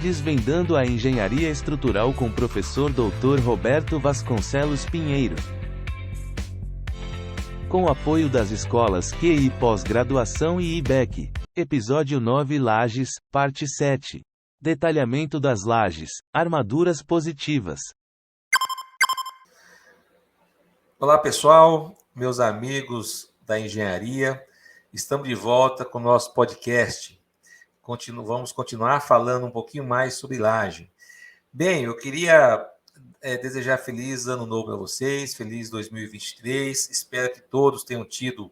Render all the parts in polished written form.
Desvendando a engenharia estrutural com o professor Dr. Roberto Vasconcelos Pinheiro. Com apoio das escolas QI Pós-Graduação e IBEC. Episódio 9 Lajes, parte 7. Detalhamento das lajes, armaduras positivas. Olá pessoal, meus amigos da engenharia, estamos de volta com o nosso podcast. Vamos continuar falando um pouquinho mais sobre laje. Bem, eu queria desejar feliz ano novo para vocês, feliz 2023. Espero que todos tenham tido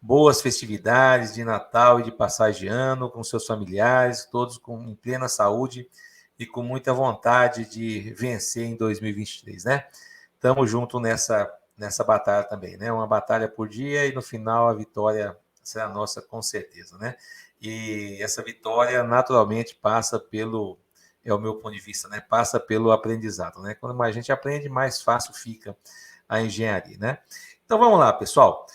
boas festividades de Natal e de passagem de ano com seus familiares, todos em plena saúde e com muita vontade de vencer em 2023, né? Estamos juntos nessa batalha também, né? Uma batalha por dia e no final a vitória será nossa com certeza, né? E essa vitória naturalmente passa pelo, é o meu ponto de vista, né? Passa pelo aprendizado, né? Quanto mais a gente aprende, mais fácil fica a engenharia, né? Então vamos lá, pessoal.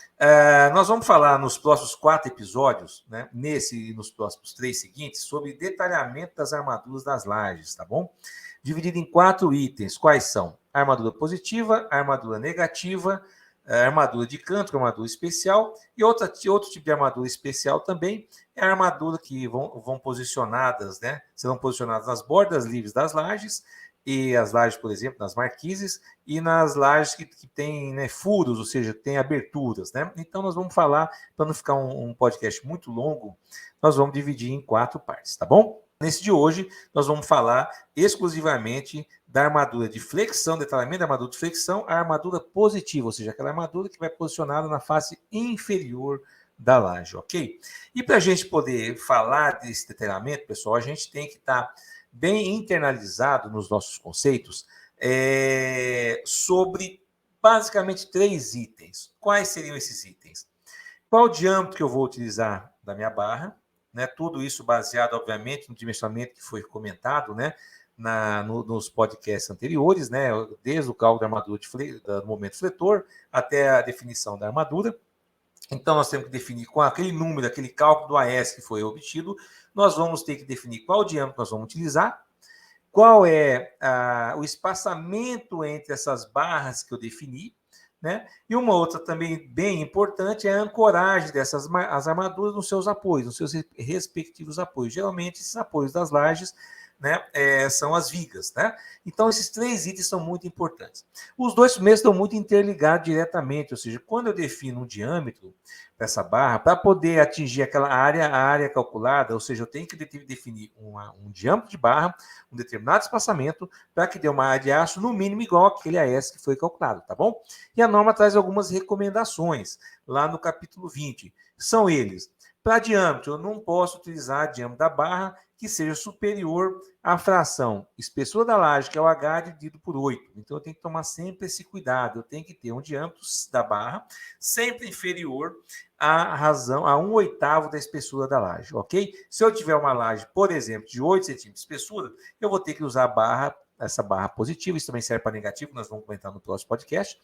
Nós vamos falar nos próximos 4 episódios, né? Nesse e nos próximos 3 seguintes, sobre detalhamento das armaduras das lajes, tá bom? Dividido em 4 itens. Quais são? A armadura positiva, a armadura negativa, a armadura de canto, que é a armadura especial, e outro tipo de armadura especial também é a armadura que vão posicionadas, né? Serão posicionadas nas bordas livres das lajes, e as lajes, por exemplo, nas marquises, e nas lajes que têm, né, furos, ou seja, tem aberturas, né? Então, nós vamos falar, para não ficar um podcast muito longo, nós vamos dividir em 4 partes, tá bom? Nesse de hoje, nós vamos falar exclusivamente da armadura de flexão, detalhamento da armadura de flexão, a armadura positiva, ou seja, aquela armadura que vai posicionada na face inferior da laje, ok? E para a gente poder falar desse detalhamento, pessoal, a gente tem que estar bem internalizado nos nossos conceitos sobre basicamente 3 itens. Quais seriam esses itens? Qual o diâmetro que eu vou utilizar da minha barra? Né, tudo isso baseado, obviamente, no dimensionamento que foi comentado, né, nos podcasts anteriores, né, desde o cálculo da armadura do momento fletor até a definição da armadura. Então, nós temos que definir com aquele número, aquele cálculo do AS que foi obtido, nós vamos ter que definir qual diâmetro nós vamos utilizar, qual é o espaçamento entre essas barras que eu defini, né? E uma outra também bem importante é a ancoragem as armaduras nos seus apoios, nos seus respectivos apoios. Geralmente, esses apoios das lajes, né, são as vigas, né? Então, esses 3 itens são muito importantes. Os 2 primeiros estão muito interligados diretamente, ou seja, quando eu defino um diâmetro para essa barra, para poder atingir a área calculada, ou seja, eu tenho que definir um diâmetro de barra, um determinado espaçamento, para que dê uma área de aço no mínimo igual àquele AS que foi calculado, tá bom? E a norma traz algumas recomendações lá no capítulo 20. São eles: para diâmetro, eu não posso utilizar diâmetro da barra que seja superior à fração espessura da laje, que é o H dividido por 8. Então, eu tenho que tomar sempre esse cuidado. Eu tenho que ter um diâmetro da barra sempre inferior à 1/8 da espessura da laje, ok? Se eu tiver uma laje, por exemplo, de 8 centímetros de espessura, eu vou ter que usar essa barra positiva. Isso também serve para negativo, nós vamos comentar no próximo podcast.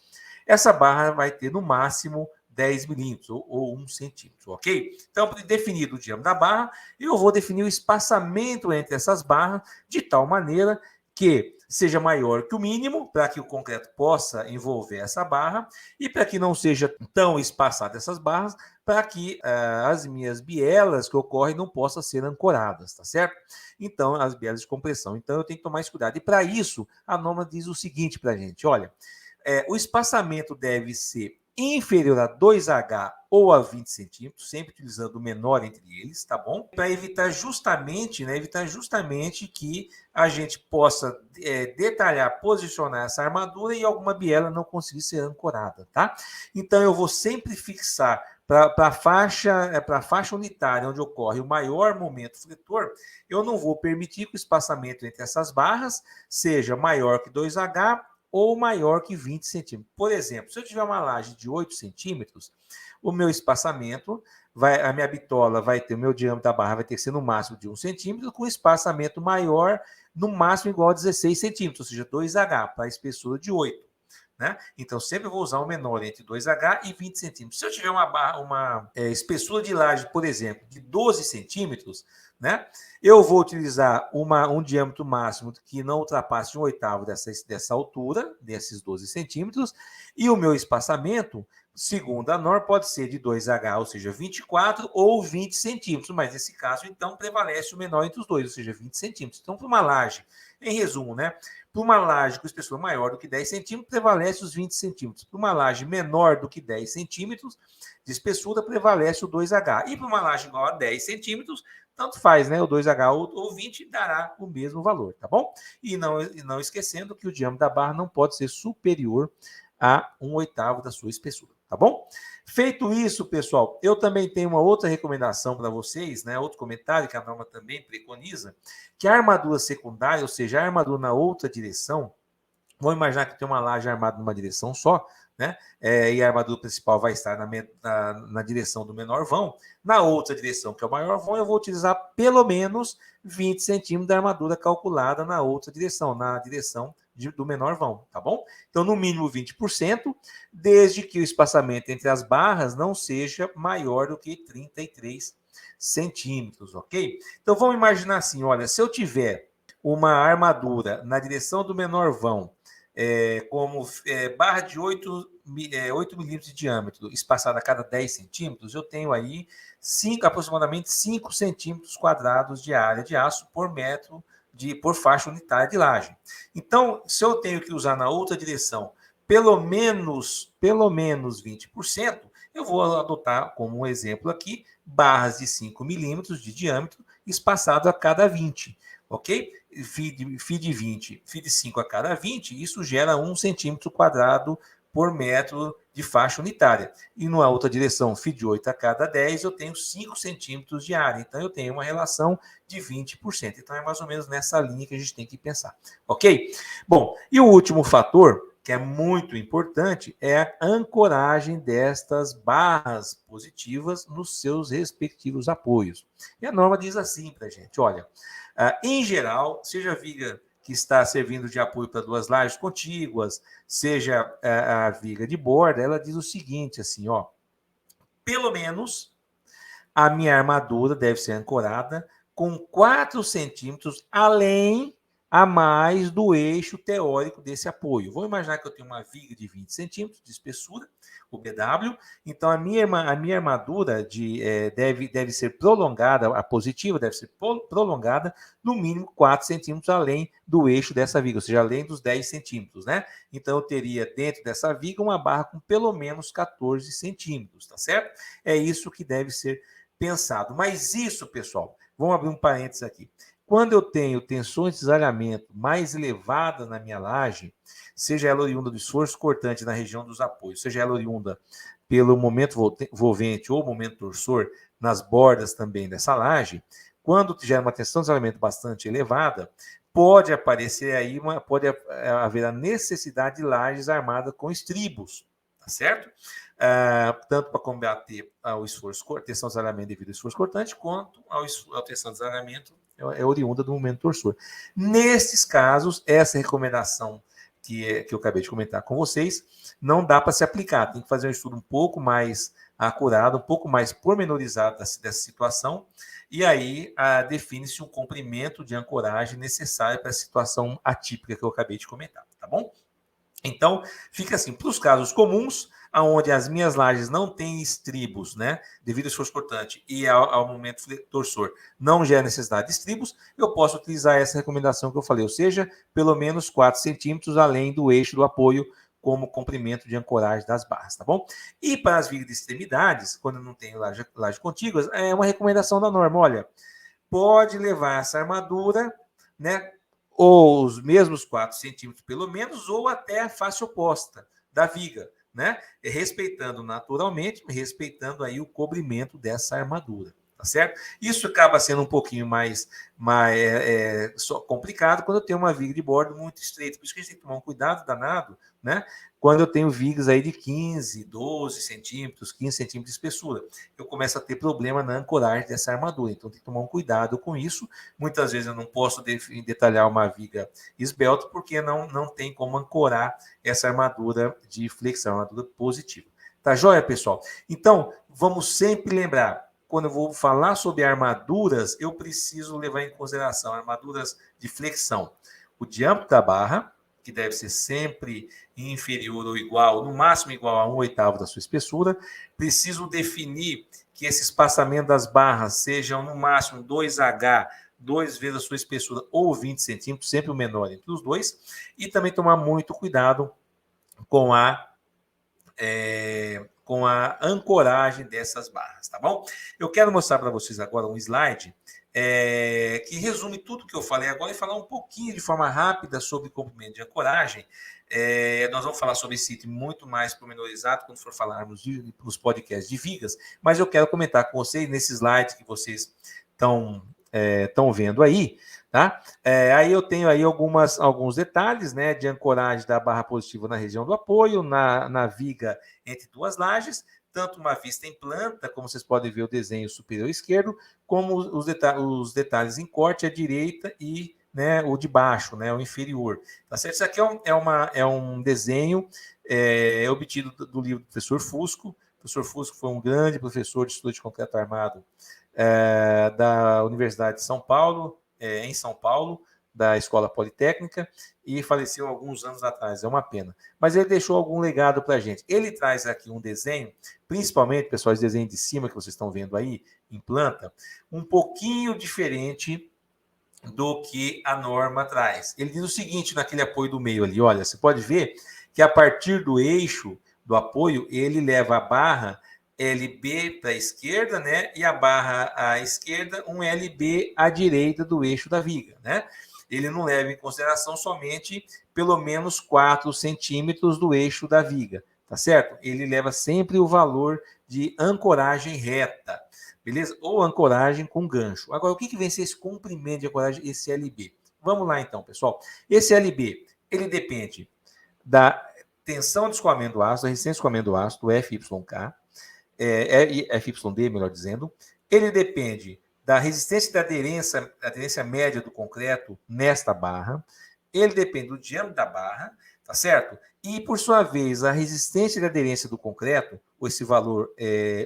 Essa barra vai ter, no máximo, 10 milímetros ou 1 centímetro, ok? Então, definido o diâmetro da barra, eu vou definir o espaçamento entre essas barras de tal maneira que seja maior que o mínimo, para que o concreto possa envolver essa barra, e para que não seja tão espaçada essas barras, para que as minhas bielas que ocorrem não possam ser ancoradas, tá certo? Então, as bielas de compressão. Então, eu tenho que tomar esse cuidado. E para isso, a norma diz o seguinte para a gente: olha, o espaçamento deve ser inferior a 2H ou a 20 centímetros, sempre utilizando o menor entre eles, tá bom? Para evitar justamente que a gente possa detalhar, posicionar essa armadura e alguma biela não conseguir ser ancorada, tá? Então, eu vou sempre fixar para a faixa unitária, onde ocorre o maior momento fletor, eu não vou permitir que o espaçamento entre essas barras seja maior que 2H ou maior que 20 centímetros. Por exemplo, se eu tiver uma laje de 8 centímetros, o meu espaçamento, a minha bitola vai ter, o meu diâmetro da barra vai ter que ser no máximo de 1 centímetro, com espaçamento maior, no máximo igual a 16 centímetros, ou seja, 2H, para a espessura de 8. né? Então, sempre vou usar o menor entre 2H e 20 centímetros. Se eu tiver uma espessura de laje, por exemplo, de 12 centímetros, né? Eu vou utilizar um diâmetro máximo que não ultrapasse 1/8 dessa altura, desses 12 centímetros, e o meu espaçamento, segundo a norma, pode ser de 2H, ou seja, 24 ou 20 centímetros, mas nesse caso, então, prevalece o menor entre os dois, ou seja, 20 centímetros. Então, para uma laje, em resumo, né? Para uma laje com espessura maior do que 10 centímetros, prevalece os 20 centímetros. Para uma laje menor do que 10 centímetros de espessura, prevalece o 2H. E para uma laje igual a 10 centímetros, tanto faz, né? O 2H ou 20 dará o mesmo valor, tá bom? E não esquecendo que o diâmetro da barra não pode ser superior a 1/8 da sua espessura, tá bom? Feito isso, pessoal, eu também tenho uma outra recomendação para vocês, né? Outro comentário que a norma também preconiza, que a armadura secundária, ou seja, a armadura na outra direção, vamos imaginar que tem uma laje armada numa direção só, né? E a armadura principal vai estar na direção do menor vão. Na outra direção, que é o maior vão, eu vou utilizar pelo menos 20 centímetros da armadura calculada na outra direção, na direção do menor vão, tá bom? Então, no mínimo 20%, desde que o espaçamento entre as barras não seja maior do que 33 centímetros, ok? Então, vamos imaginar assim, olha, se eu tiver uma armadura na direção do menor vão, como barra de 8 milímetros de diâmetro, espaçada a cada 10 centímetros, eu tenho aí aproximadamente 5 centímetros quadrados de área de aço por metro por faixa unitária de laje. Então, se eu tenho que usar na outra direção pelo menos 20%, eu vou adotar como um exemplo aqui barras de 5 milímetros de diâmetro espaçado a cada 20, ok? Φ de 20, Φ de 5 a cada 20, isso gera 1 centímetro quadrado por metro de faixa unitária. E na outra direção, Φ de 8 a cada 10, eu tenho 5 centímetros de área. Então, eu tenho uma relação de 20%. Então, é mais ou menos nessa linha que a gente tem que pensar. Ok? Bom, e o último fator, que é muito importante, é a ancoragem destas barras positivas nos seus respectivos apoios. E a norma diz assim para a gente, olha, em geral, seja a viga que está servindo de apoio para duas lajes contíguas, seja a viga de borda, ela diz o seguinte, assim, ó, pelo menos a minha armadura deve ser ancorada com 4 centímetros além a mais do eixo teórico desse apoio. Vou imaginar que eu tenho uma viga de 20 centímetros de espessura, o BW, então a minha armadura deve ser prolongada, a positiva deve ser prolongada no mínimo 4 centímetros além do eixo dessa viga, ou seja, além dos 10 centímetros, né? Então eu teria dentro dessa viga uma barra com pelo menos 14 centímetros, tá certo? É isso que deve ser pensado. Mas isso, pessoal, vamos abrir um parênteses aqui. Quando eu tenho tensões de desalhamento mais elevadas na minha laje, seja ela oriunda do esforço cortante na região dos apoios, seja ela oriunda pelo momento volvente ou momento torsor nas bordas também dessa laje, quando tiver uma tensão de desalhamento bastante elevada, pode aparecer aí, pode haver a necessidade de lajes armadas com estribos, tá certo? Tanto para combater ao esforço, tensão de desalhamento devido ao esforço cortante, quanto ao tensão de desalhamento oriunda do momento torsor. Nesses casos, essa recomendação que eu acabei de comentar com vocês, não dá para se aplicar. Tem que fazer um estudo um pouco mais acurado, um pouco mais pormenorizado dessa situação, e aí define-se um comprimento de ancoragem necessário para a situação atípica que eu acabei de comentar, tá bom? Então, fica assim, para os casos comuns, onde as minhas lajes não têm estribos, né, devido ao esforço cortante e ao momento torsor, não gera necessidade de estribos, eu posso utilizar essa recomendação que eu falei, ou seja, pelo menos 4 centímetros além do eixo do apoio como comprimento de ancoragem das barras, tá bom? E para as vigas de extremidades, quando não tem laje contíguas, é uma recomendação da norma, olha, pode levar essa armadura, né, ou os mesmos 4 centímetros pelo menos, ou até a face oposta da viga, né? Respeitando naturalmente, respeitando aí o cobrimento dessa armadura, tá certo? Isso acaba sendo um pouquinho mais complicado quando eu tenho uma viga de bordo muito estreita. Por isso que a gente tem que tomar um cuidado danado, né? Quando eu tenho vigas aí de 15, 12 centímetros, 15 centímetros de espessura, eu começo a ter problema na ancoragem dessa armadura. Então, tem que tomar um cuidado com isso. Muitas vezes eu não posso detalhar uma viga esbelta, porque não tem como ancorar essa armadura de flexão, armadura positiva. Tá joia, pessoal? Então, vamos sempre lembrar, quando eu vou falar sobre armaduras, eu preciso levar em consideração armaduras de flexão. O diâmetro da barra, que deve ser sempre inferior ou igual, no máximo igual a 1/8 da sua espessura. Preciso definir que esse espaçamento das barras sejam no máximo 2H, 2 vezes a sua espessura, ou 20 centímetros, sempre o menor entre os dois. E também tomar muito cuidado com a ancoragem dessas barras, tá bom? Eu quero mostrar para vocês agora um slide que resume tudo que eu falei agora e falar um pouquinho de forma rápida sobre comprimento de ancoragem. Nós vamos falar sobre esse item muito mais pormenorizado quando for falarmos nos podcasts de vigas, mas eu quero comentar com vocês nesse slide que vocês estão vendo aí, tá? Aí eu tenho aí alguns detalhes, né, de ancoragem da barra positiva na região do apoio, na viga entre duas lajes, tanto uma vista em planta, como vocês podem ver o desenho superior esquerdo, como os detalhes em corte à direita e, né, o de baixo, né, o inferior. Tá certo? Isso aqui é um desenho obtido do livro do professor Fusco. O professor Fusco foi um grande professor de estudo de concreto armado da Universidade de São Paulo, em São Paulo, da Escola Politécnica, e faleceu alguns anos atrás, é uma pena. Mas ele deixou algum legado para a gente. Ele traz aqui um desenho, principalmente, pessoal, esse desenho de cima que vocês estão vendo aí, em planta, um pouquinho diferente do que a norma traz. Ele diz o seguinte, naquele apoio do meio ali, olha, você pode ver que a partir do eixo do apoio, ele leva a barra LB para a esquerda, né? E a barra à esquerda, um LB à direita do eixo da viga, né? Ele não leva em consideração somente pelo menos 4 centímetros do eixo da viga, tá certo? Ele leva sempre o valor de ancoragem reta, beleza? Ou ancoragem com gancho. Agora, o que vem ser esse comprimento de ancoragem, esse LB? Vamos lá então, pessoal. Esse LB, ele depende da tensão de escoamento do aço, da resistência de escoamento do aço, do FYK, FYD, melhor dizendo. Ele depende da resistência e da aderência média do concreto nesta barra. Ele depende do diâmetro da barra, tá certo? E, por sua vez, a resistência e a aderência do concreto, ou esse valor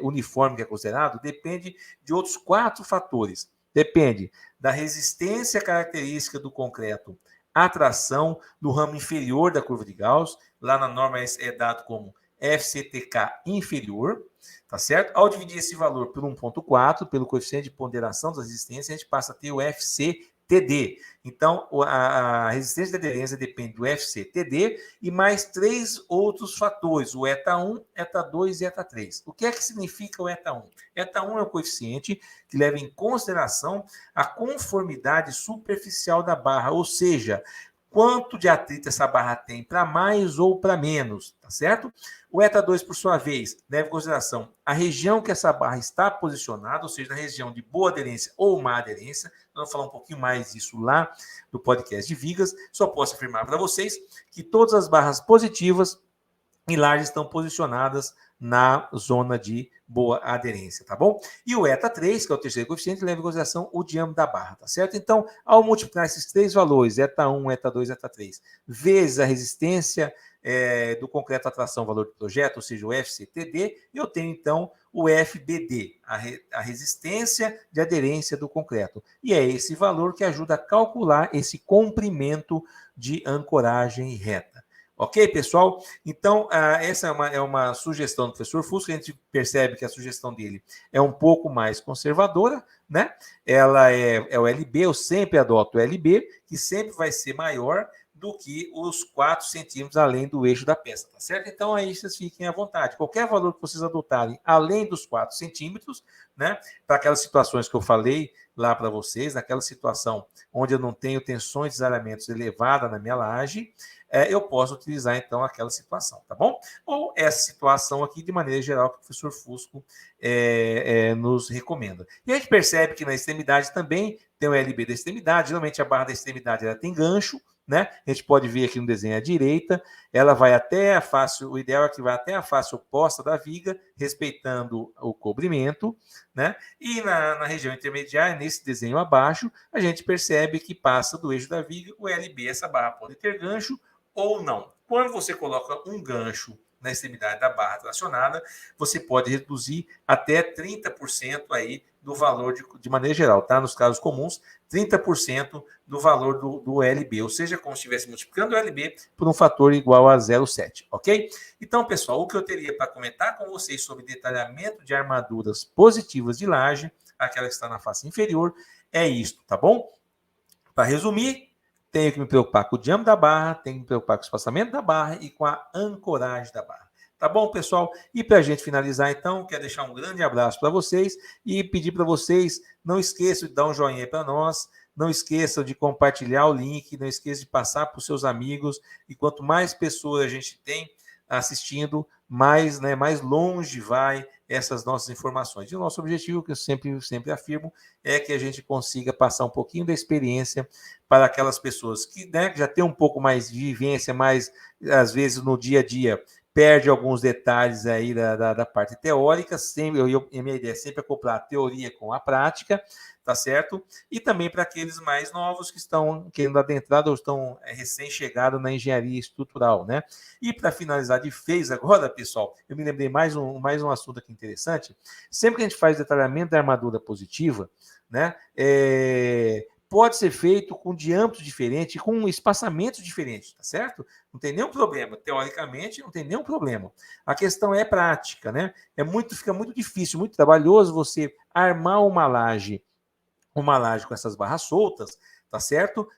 uniforme que é considerado, depende de outros 4 fatores. Depende da resistência característica do concreto à tração no ramo inferior da curva de Gauss. Lá na norma é dado como FCTK inferior, tá certo? Ao dividir esse valor por 1,4, pelo coeficiente de ponderação das resistências, a gente passa a ter o FCTD. Então, a resistência de aderência depende do FCTD e mais 3 outros fatores, o ETA1, ETA2 e ETA3. O que é que significa o ETA1? ETA1 é o coeficiente que leva em consideração a conformidade superficial da barra, ou seja, quanto de atrito essa barra tem, para mais ou para menos, tá certo? O ETA2, por sua vez, leva em consideração a região que essa barra está posicionada, ou seja, na região de boa aderência ou má aderência. Nós vamos falar um pouquinho mais disso lá no podcast de vigas. Só posso afirmar para vocês que todas as barras positivas e lajes estão posicionadas na zona de boa aderência, tá bom? E o ETA3, que é o terceiro coeficiente, leva em consideração o diâmetro da barra, tá certo? Então, ao multiplicar esses 3 valores, ETA1, ETA2, ETA3, vezes a resistência do concreto à tração, valor do projeto, ou seja, o FCTD, eu tenho, então, o FBD, a resistência de aderência do concreto. E é esse valor que ajuda a calcular esse comprimento de ancoragem reta. Ok, pessoal? Então, essa é uma sugestão do professor Fusco. A gente percebe que a sugestão dele é um pouco mais conservadora, né? Ela é o LB, eu sempre adoto o LB, que sempre vai ser maior do que os 4 centímetros além do eixo da peça, tá certo? Então, aí vocês fiquem à vontade. Qualquer valor que vocês adotarem além dos 4 centímetros, né, para aquelas situações que eu falei lá para vocês, naquela situação onde eu não tenho tensões de desaramentos elevadas na minha laje, eu posso utilizar, então, aquela situação, tá bom? Ou essa situação aqui, de maneira geral, que o professor Fusco nos recomenda. E a gente percebe que na extremidade também tem o LB da extremidade, geralmente a barra da extremidade ela tem gancho, né? A gente pode ver aqui no desenho à direita, ela vai até a face, o ideal é que vá até a face oposta da viga, respeitando o cobrimento, né? E na região intermediária, nesse desenho abaixo, a gente percebe que passa do eixo da viga o LB, essa barra pode ter gancho ou não. Quando você coloca um gancho na extremidade da barra tracionada, você pode reduzir até 30% aí do valor de maneira geral, tá? Nos casos comuns, 30% do valor do LB, ou seja, como se estivesse multiplicando o LB por um fator igual a 0,7, ok? Então, pessoal, o que eu teria para comentar com vocês sobre detalhamento de armaduras positivas de laje, aquela que está na face inferior, é isto, tá bom? Para resumir, tenho que me preocupar com o diâmetro da barra, tenho que me preocupar com o espaçamento da barra e com a ancoragem da barra. Tá bom, pessoal? E para a gente finalizar, então, quero deixar um grande abraço para vocês e pedir para vocês, não esqueçam de dar um joinha para nós, não esqueçam de compartilhar o link, não esqueçam de passar para os seus amigos, e quanto mais pessoas a gente tem assistindo, mais longe vai essas nossas informações. E o nosso objetivo, que eu sempre afirmo, é que a gente consiga passar um pouquinho da experiência para aquelas pessoas que já têm um pouco mais de vivência, mas às vezes no dia a dia perde alguns detalhes aí da parte teórica. Sempre, a minha ideia é sempre acoplar a teoria com a prática, tá certo? E também para aqueles mais novos que estão querendo adentrar ou estão recém-chegados na engenharia estrutural, né? E para finalizar de vez agora, pessoal, eu me lembrei mais um assunto aqui interessante. Sempre que a gente faz detalhamento da armadura positiva, né? Pode ser feito com diâmetros diferentes, com espaçamentos diferentes, tá certo? Não tem nenhum problema. Teoricamente, não tem nenhum problema. A questão é prática, né? Fica muito difícil, muito trabalhoso você armar uma laje com essas barras soltas, tá certo?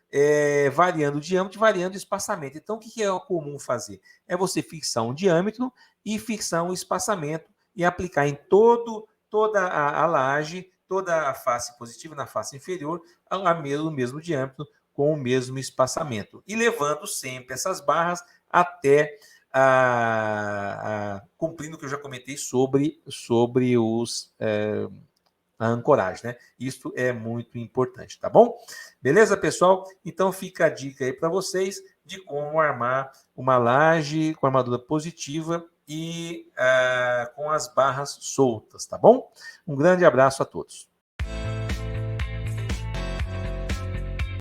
Variando o diâmetro, variando o espaçamento. Então, o que é comum fazer? É você fixar um diâmetro e fixar um espaçamento e aplicar em toda a laje, toda a face positiva na face inferior, o mesmo diâmetro com o mesmo espaçamento. E levando sempre essas barras até cumprindo o que eu já comentei sobre a ancoragem, né? Isso é muito importante, tá bom? Beleza, pessoal? Então fica a dica aí para vocês de como armar uma laje com armadura positiva e com as barras soltas, tá bom? Um grande abraço a todos.